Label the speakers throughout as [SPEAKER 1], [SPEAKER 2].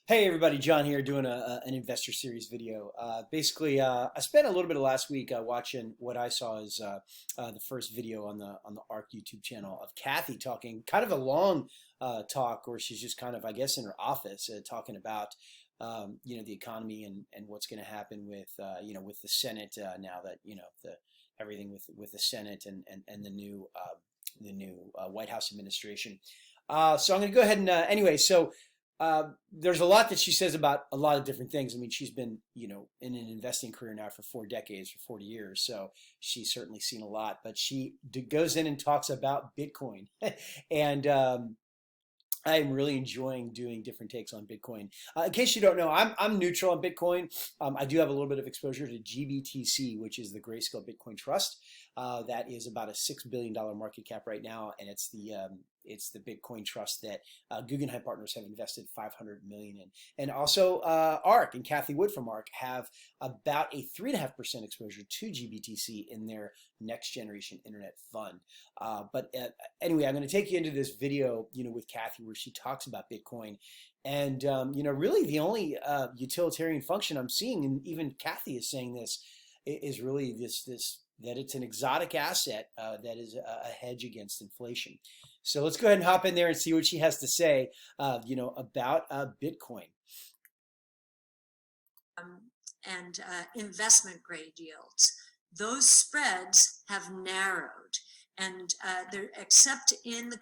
[SPEAKER 1] Hey everybody, John here doing an investor series video. I spent a little bit of last week watching what I saw as the first video on the ARC YouTube channel of Cathie talking, kind of a long talk, where she's just kind of, I guess, in her office talking about the economy and what's going to happen with with the Senate now that the everything with the Senate and the new White House administration. So I'm going to go ahead and there's a lot that she says about a lot of different things. I mean, she's been, in an investing career now for 4 decades, for 40 years. So she's certainly seen a lot, but she goes in and talks about Bitcoin. and I'm really enjoying doing different takes on Bitcoin. In case you don't know, I'm neutral on Bitcoin. I do have a little bit of exposure to GBTC, which is the Grayscale Bitcoin Trust. That is about a $6 billion market cap right now, and it's the Bitcoin Trust that Guggenheim Partners have invested 500 million in, and also ARC and Cathie Wood from ARC have about a 3.5% exposure to GBTC in their next generation internet fund. Anyway, I'm going to take you into this video, with Cathie, where she talks about Bitcoin, and really the only utilitarian function I'm seeing, and even Cathie is saying this, is really this that it's an exotic asset that is a hedge against inflation. So let's go ahead and hop in there and see what she has to say, about Bitcoin.
[SPEAKER 2] And investment grade yields. Those spreads have narrowed, and they're except in the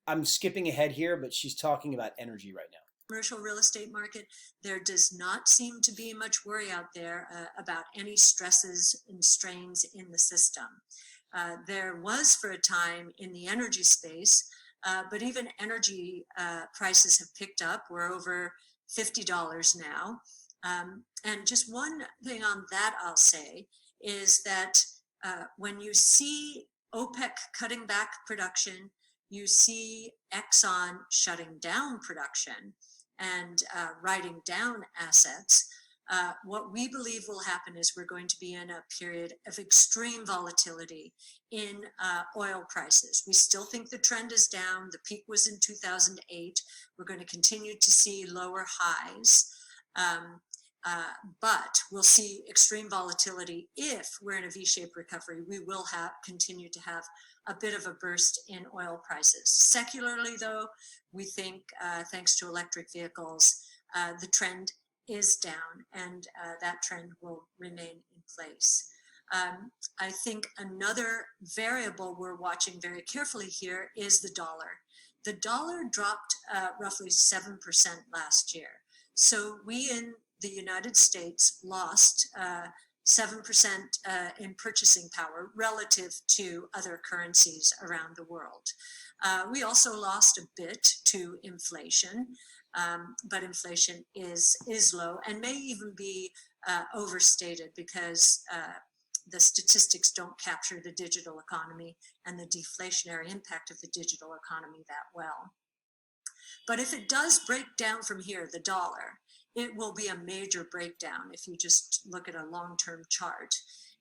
[SPEAKER 1] I'm skipping ahead here, but she's talking about energy right now.
[SPEAKER 2] commercial real estate market. There does not seem to be much worry out there about any stresses and strains in the system. There was for a time in the energy space, but even energy prices have picked up. We're over $50 now. And just one thing on that I'll say is that when you see OPEC cutting back production, you see Exxon shutting down production and writing down assets. What we believe will happen is we're going to be in a period of extreme volatility in oil prices. We still think the trend is down. The peak was in 2008. We're going to continue to see lower highs. But we'll see extreme volatility. If we're in a V-shaped recovery, we will continue to have a bit of a burst in oil prices. Secularly, though, we think, thanks to electric vehicles, the trend is down, and that trend will remain in place. I think another variable we're watching very carefully here is the dollar. The dollar dropped roughly 7% last year. So we in the United States lost 7% in purchasing power relative to other currencies around the world. We also lost a bit to inflation, but inflation is low and may even be overstated because the statistics don't capture the digital economy and the deflationary impact of the digital economy that well. But if it does break down from here, the dollar, it will be a major breakdown if you just look at a long-term chart.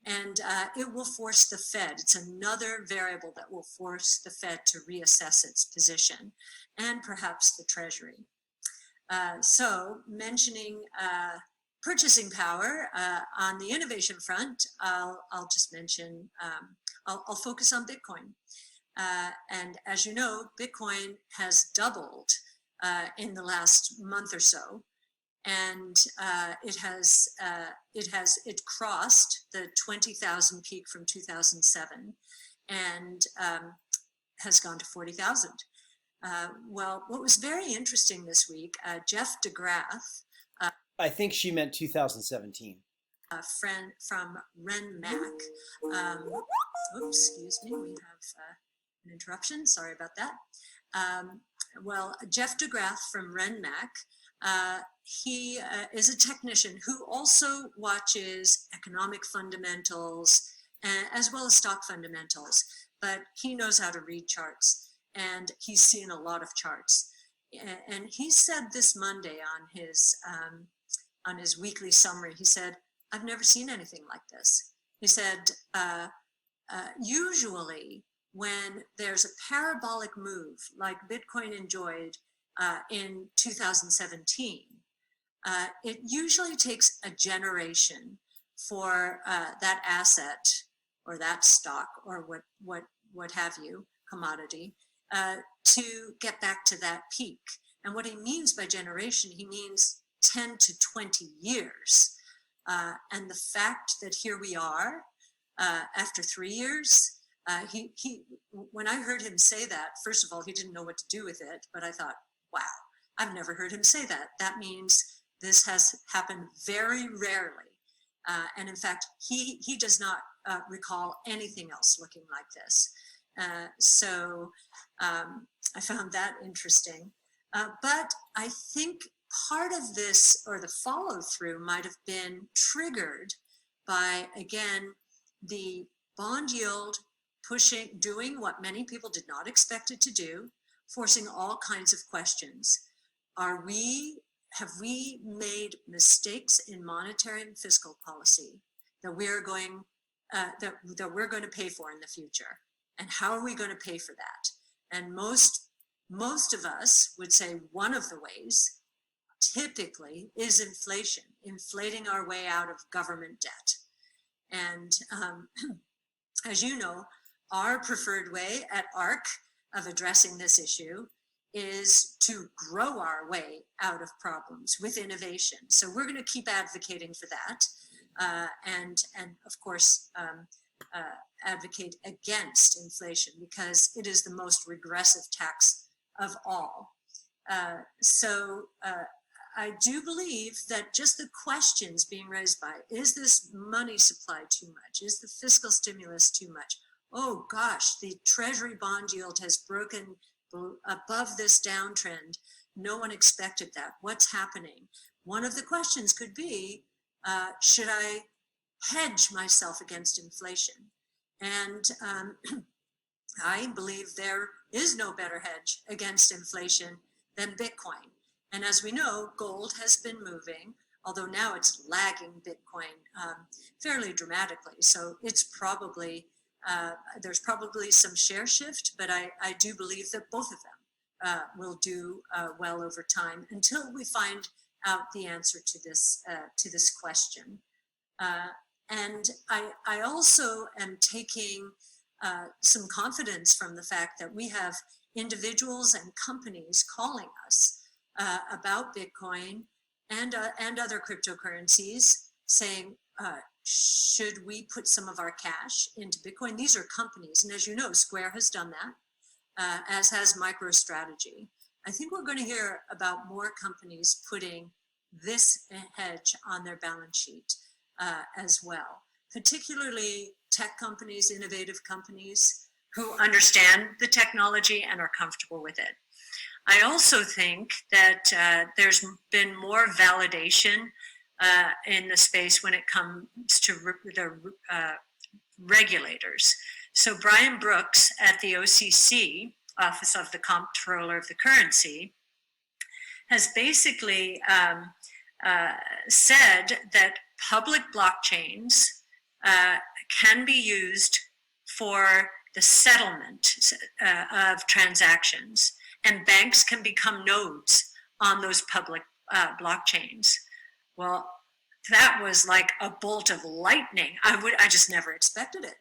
[SPEAKER 2] And it will force the Fed. It's another variable that will force the Fed to reassess its position, and perhaps the Treasury. So mentioning purchasing power on the innovation front, I'll just mention, I'll focus on Bitcoin. And as you know, Bitcoin has doubled in the last month or so. And it crossed the 20,000 peak from 2007 and has gone to 40,000. Well, what was very interesting this week, Jeff DeGraff,
[SPEAKER 1] I think she meant 2017.
[SPEAKER 2] A friend from RenMac. Oops, excuse me, we have an interruption. Sorry about that. Well, Jeff DeGraff from RenMac, he is a technician who also watches economic fundamentals as well as stock fundamentals, but he knows how to read charts, and he's seen a lot of charts. And he said this Monday on his weekly summary, he said, "I've never seen anything like this." He said, usually when there's a parabolic move like Bitcoin enjoyed in 2017. It usually takes a generation for that asset or that stock or what have you, commodity, to get back to that peak. And what he means by generation, he means 10 to 20 years. And the fact that here we are after 3 years, when I heard him say that, first of all, he didn't know what to do with it, but I thought, wow, I've never heard him say that. That means this has happened very rarely. And in fact, he does not recall anything else looking like this. So I found that interesting. But I think part of this, or the follow through, might have been triggered by, again, the bond yield doing what many people did not expect it to do, forcing all kinds of questions. Have we made mistakes in monetary and fiscal policy that we're going to pay for in the future? And how are we going to pay for that? And most of us would say one of the ways typically is inflation, inflating our way out of government debt. And as you know, our preferred way at ARC of addressing this issue is to grow our way out of problems with innovation. So we're going to keep advocating for that, and of course advocate against inflation because it is the most regressive tax of all. So I do believe that just the questions being raised by, is this money supply too much? Is the fiscal stimulus too much? Oh gosh, the Treasury bond yield has broken above this downtrend. No one expected that. What's happening? One of the questions could be, should I hedge myself against inflation? And I believe there is no better hedge against inflation than Bitcoin. And as we know, gold has been moving, although now it's lagging Bitcoin fairly dramatically. So it's probably, there's probably some share shift, but I do believe that both of them will do well over time until we find out the answer to this question. And I also am taking some confidence from the fact that we have individuals and companies calling us about Bitcoin and other cryptocurrencies, saying, should we put some of our cash into Bitcoin? These are companies, and as you know, Square has done that, as has MicroStrategy. I think we're going to hear about more companies putting this hedge on their balance sheet as well, particularly tech companies, innovative companies who understand the technology and are comfortable with it. I also think that there's been more validation in the space when it comes to the regulators. So Brian Brooks at the OCC, Office of the Comptroller of the Currency, has basically said that public blockchains can be used for the settlement of transactions, and banks can become nodes on those public blockchains. Well, that was like a bolt of lightning. I just never expected it,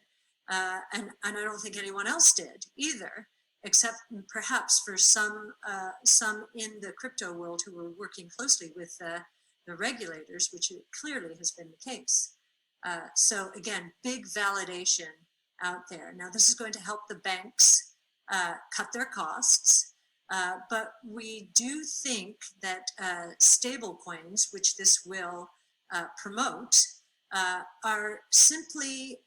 [SPEAKER 2] and I don't think anyone else did either, except perhaps for some in the crypto world who were working closely with the regulators, which clearly has been the case. So again, big validation out there. Now this is going to help the banks cut their costs, but we do think that stable coins, which this will promote, are simply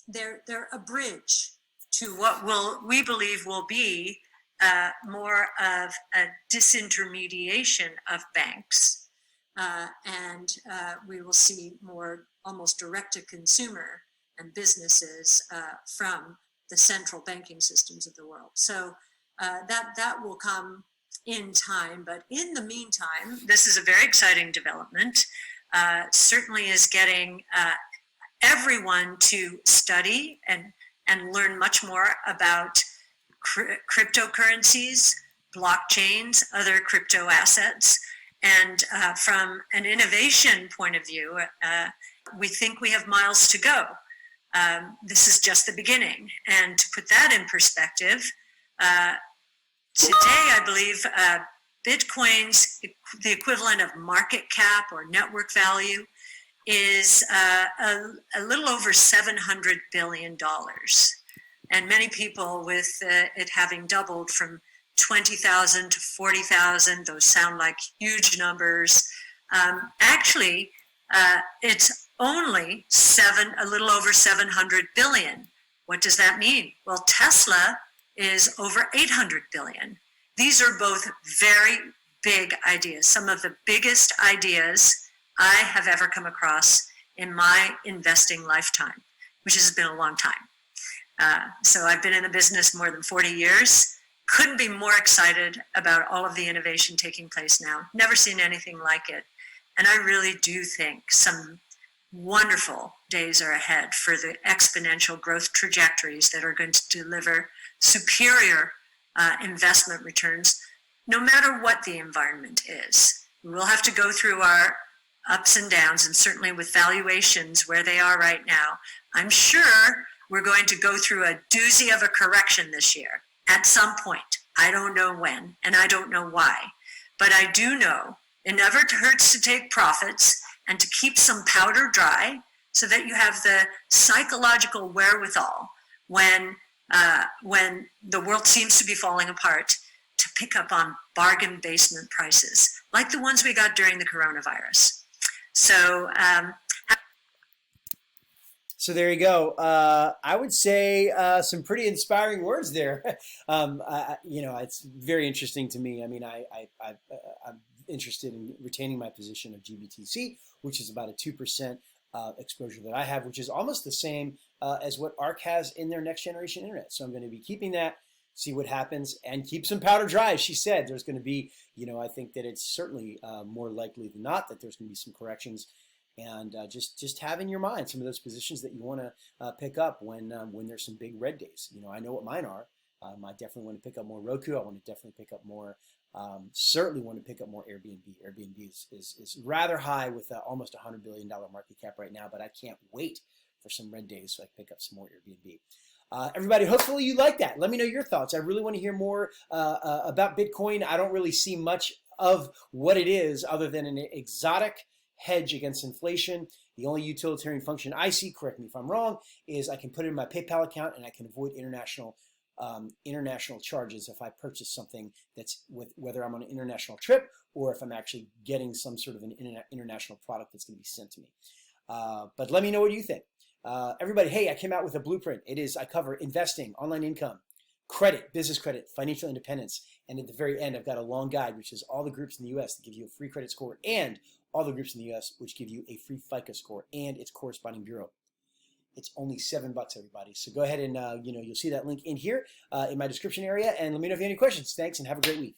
[SPEAKER 2] they're a bridge to what we believe will be more of a disintermediation of banks, and we will see more almost direct to consumer and businesses from the central banking systems of the world. So that will come in time, but in the meantime, this is a very exciting development. Certainly is getting everyone to study and learn much more about cryptocurrencies, blockchains, other crypto assets. And from an innovation point of view, we think we have miles to go. This is just the beginning. And to put that in perspective, today I believe Bitcoin's the equivalent of market cap or network value is a little over $700 billion. And many people with it having doubled from 20,000 to 40,000, those sound like huge numbers. Actually, it's only a little over 700 billion. What does that mean? Well, Tesla is over 800 billion. These are both very big ideas, some of the biggest ideas I have ever come across in my investing lifetime, which has been a long time. So I've been in the business more than 40 years. Couldn't be more excited about all of the innovation taking place now. Never seen anything like it. And I really do think some wonderful days are ahead for the exponential growth trajectories that are going to deliver superior investment returns, no matter what the environment is. We will have to go through our ups and downs, and certainly with valuations where they are right now, I'm sure we're going to go through a doozy of a correction this year at some point. I don't know when, and I don't know why, but I do know it never hurts to take profits and to keep some powder dry so that you have the psychological wherewithal when the world seems to be falling apart to pick up on bargain basement prices like the ones we got during the coronavirus. So
[SPEAKER 1] there you go. I would say some pretty inspiring words there. It's very interesting to me. I mean, I'm interested in retaining my position of GBTC, which is about a 2% exposure that I have, which is almost the same as what ARK has in their next generation internet. So I'm going to be keeping that, see what happens, and keep some powder dry. As she said, there's going to be, I think that it's certainly more likely than not that there's going to be some corrections. And just have in your mind some of those positions that you want to pick up when there's some big red days. I know what mine are. I definitely want to pick up more Roku. I want to definitely pick up more. Certainly want to pick up more Airbnb. Airbnb is rather high with almost $100 billion market cap right now, but I can't wait for some red days so I can pick up some more Airbnb. Everybody, hopefully you like that. Let me know your thoughts. I really want to hear more about Bitcoin. I don't really see much of what it is other than an exotic hedge against inflation. The only utilitarian function I see, correct me if I'm wrong, is I can put it in my PayPal account and I can avoid international charges if I purchase something that's whether I'm on an international trip or if I'm actually getting some sort of an international product that's going to be sent to me. But let me know what you think. Everybody, hey, I came out with a blueprint. I cover investing, online income, credit, business credit, financial independence, and at the very end, I've got a long guide which is all the groups in the U.S. that give you a free credit score and all the groups in the U.S. which give you a free FICO score and its corresponding bureau. It's only $7, everybody. So go ahead and you'll see that link in here in my description area, and let me know if you have any questions. Thanks, and have a great week.